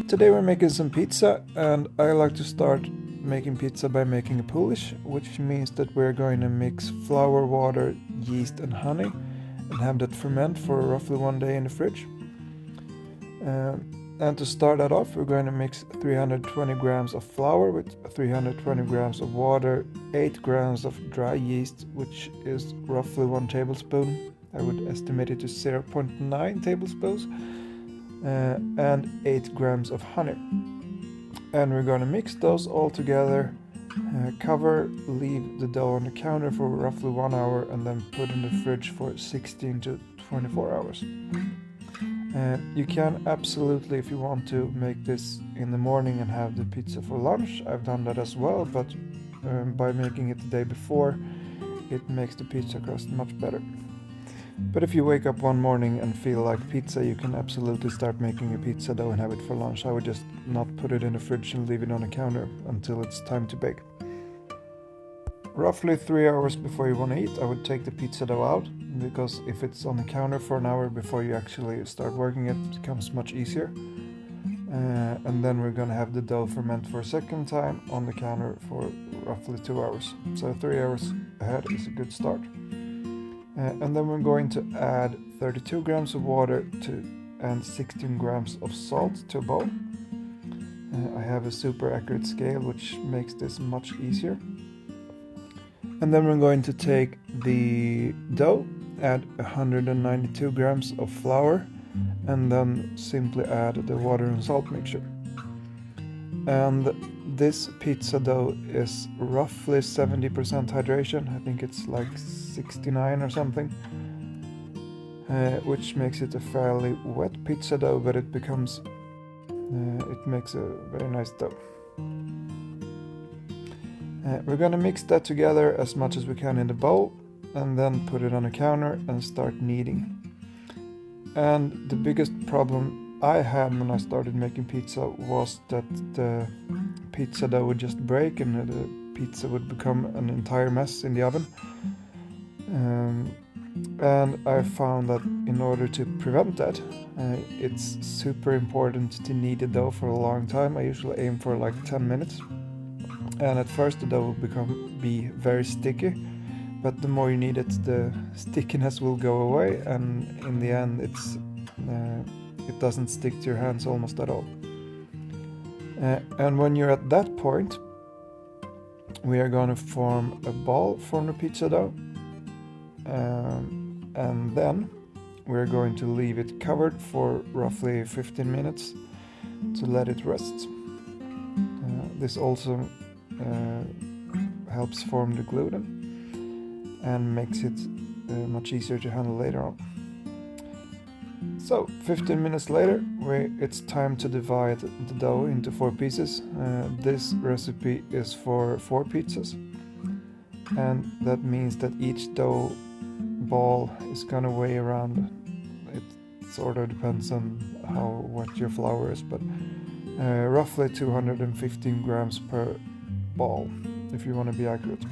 Today we're making some pizza, and I like to start making pizza by making a Poolish, which means that we're going to mix flour, water, yeast and honey and have that ferment for roughly 1 day in the fridge. And to start that off, we're going to mix 320 grams of flour with 320 grams of water, 8 grams of dry yeast, which is roughly 1 tablespoon. I would estimate it to 0.9 tablespoons. And 8 grams of honey. And we're going to mix those all together, cover, leave the dough on the counter for roughly 1 hour, and then put in the fridge for 16 to 24 hours. You can absolutely, if you want to, make this in the morning and have the pizza for lunch. I've done that as well, but by making it the day before, it makes the pizza crust much better. But if you wake up one morning and feel like pizza, you can absolutely start making a pizza dough and have it for lunch. I would just not put it in the fridge and leave it on the counter until it's time to bake. Roughly 3 hours before you want to eat, I would take the pizza dough out, because if it's on the counter for an hour before you actually start working it, it becomes much easier. And then we're going to have the dough ferment for a second time on the counter for roughly 2 hours. So 3 hours ahead is a good start. And then we're going to add 32 grams of water and 16 grams of salt to a bowl. I have a super accurate scale, which makes this much easier. And then we're going to take the dough, add 192 grams of flour, and then simply add the water and salt mixture. And this pizza dough is roughly 70% hydration. I think it's like 69 or something, which makes it a fairly wet pizza dough, but it makes a very nice dough. We're gonna mix that together as much as we can in the bowl, and then put it on a counter and start kneading. And the biggest problem I had when I started making pizza was that the pizza dough would just break and the pizza would become an entire mess in the oven. And I found that in order to prevent that, it's super important to knead the dough for a long time. I usually aim for like 10 minutes. And at first the dough will be very sticky, but the more you knead it, the stickiness will go away, and in the end it doesn't stick to your hands almost at all. And when you're at that point, we are going to form a ball from the pizza dough, and then we're going to leave it covered for roughly 15 minutes to let it rest. This also helps form the gluten and makes it much easier to handle later on. So 15 minutes later, it's time to divide the dough into 4 pieces. This recipe is for 4 pizzas, and that means that each dough ball is gonna weigh around, it sort of depends on how wet your flour is, but roughly 215 grams per ball, if you want to be accurate.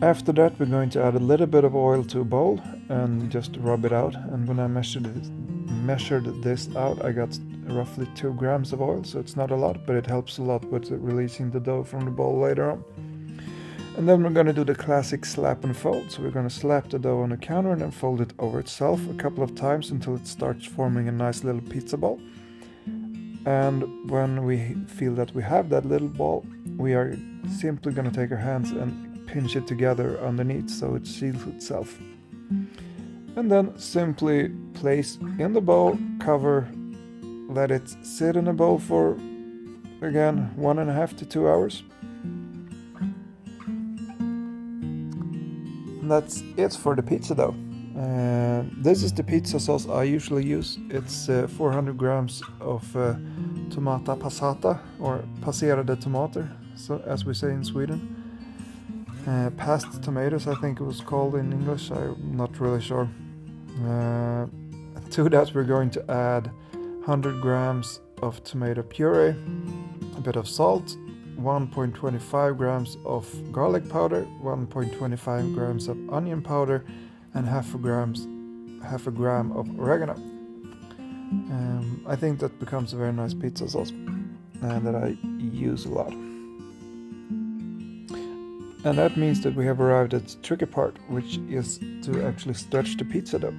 After that, we're going to add a little bit of oil to a bowl and just rub it out. And when I measured this out, I got roughly 2 grams of oil, so it's not a lot, but it helps a lot with releasing the dough from the bowl later on. And then we're going to do the classic slap and fold. So we're going to slap the dough on the counter and then fold it over itself a couple of times until it starts forming a nice little pizza ball. And when we feel that we have that little ball, we are simply going to take our hands and pinch it together underneath so it seals itself. And then simply place in the bowl, cover, let it sit in the bowl for, again, 1.5 to 2 hours. And that's it for the pizza dough. This is the pizza sauce I usually use. It's 400 grams of tomato passata, or passerade tomater, so as we say in Sweden. Passed tomatoes, I think it was called in English. I'm not really sure. To that we're going to add 100 grams of tomato puree, a bit of salt, 1.25 grams of garlic powder, 1.25 grams of onion powder, and half a half a gram of oregano. I think that becomes a very nice pizza sauce that I use a lot. And that means that we have arrived at the tricky part, which is to actually stretch the pizza dough.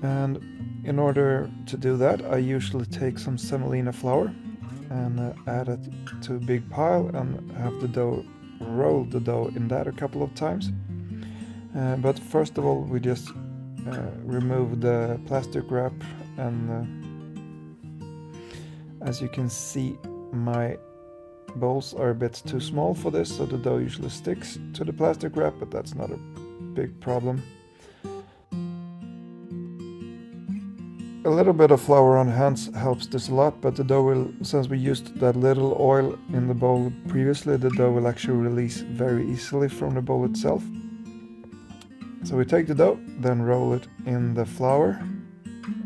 And in order to do that, I usually take some semolina flour and add it to a big pile and have the dough, roll the dough in that a couple of times. But first of all, we just remove the plastic wrap, and as you can see, my bowls are a bit too small for this, so the dough usually sticks to the plastic wrap, but that's not a big problem. A little bit of flour on hands helps this a lot, but the dough will, since we used that little oil in the bowl previously, the dough will actually release very easily from the bowl itself. So we take the dough, then roll it in the flour,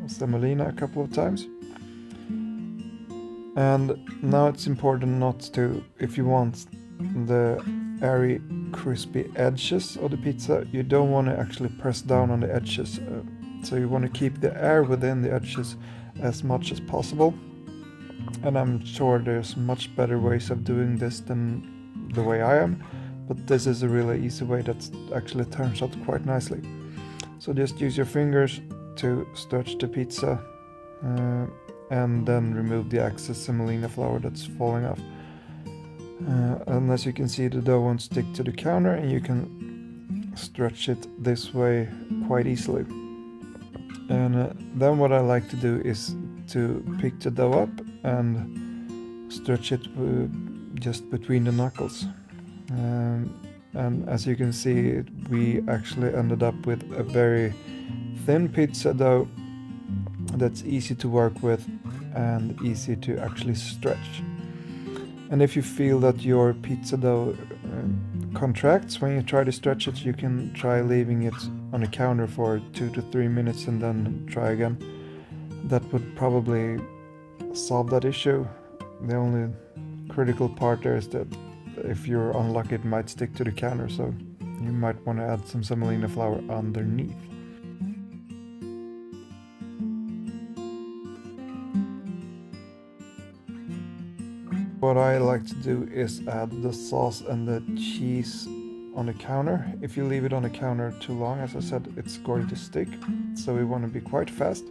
semolina a couple of times. And now it's important not to, if you want the airy, crispy edges of the pizza, you don't want to actually press down on the edges. So you want to keep the air within the edges as much as possible. And I'm sure there's much better ways of doing this than the way I am, but this is a really easy way that actually turns out quite nicely. So just use your fingers to stretch the pizza and then remove the excess semolina flour that's falling off. And as you can see, the dough won't stick to the counter, and you can stretch it this way quite easily. And then what I like to do is to pick the dough up and stretch it just between the knuckles. And as you can see, we actually ended up with a very thin pizza dough that's easy to work with and easy to actually stretch. And if you feel that your pizza dough contracts when you try to stretch it, you can try leaving it on a counter for 2 to 3 minutes and then try again. That would probably solve that issue. The only critical part there is that if you're unlucky, it might stick to the counter, so you might want to add some semolina flour underneath. What I like to do is add the sauce and the cheese on the counter. If you leave it on the counter too long, as I said, it's going to stick, so we want to be quite fast.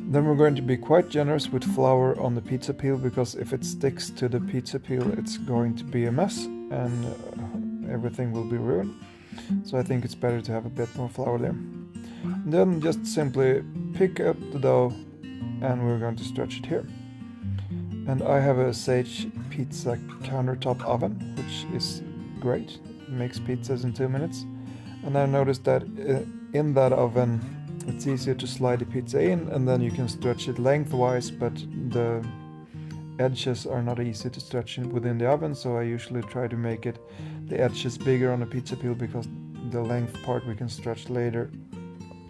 Then we're going to be quite generous with flour on the pizza peel, because if it sticks to the pizza peel, it's going to be a mess and everything will be ruined. So I think it's better to have a bit more flour there. And then just simply pick up the dough and we're going to stretch it here. And I have a Sage pizza countertop oven, which is great. It makes pizzas in 2 minutes. And I noticed that in that oven, it's easier to slide the pizza in, and then you can stretch it lengthwise, but the edges are not easy to stretch within the oven, so I usually try to make it the edges bigger on the pizza peel, because the length part we can stretch later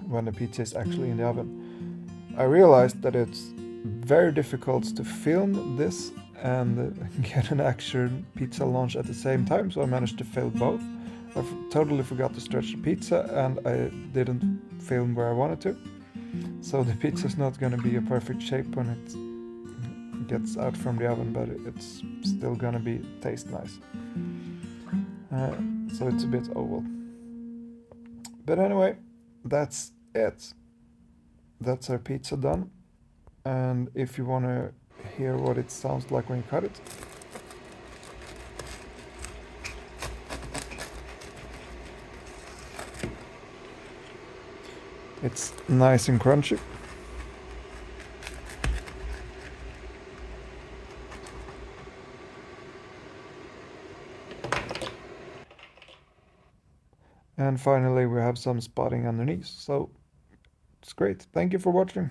when the pizza is actually in the oven. I realized that it's very difficult to film this and get an actual pizza launch at the same time, so I managed to film both. I totally forgot to stretch the pizza, and I didn't film where I wanted to, so the pizza's not going to be a perfect shape when it gets out from the oven, but it's still going to be taste nice. So it's a bit oval. But anyway, that's it. That's our pizza done. And if you want to hear what it sounds like when you cut it, it's nice and crunchy. And finally, we have some spotting underneath, so it's great. Thank you for watching.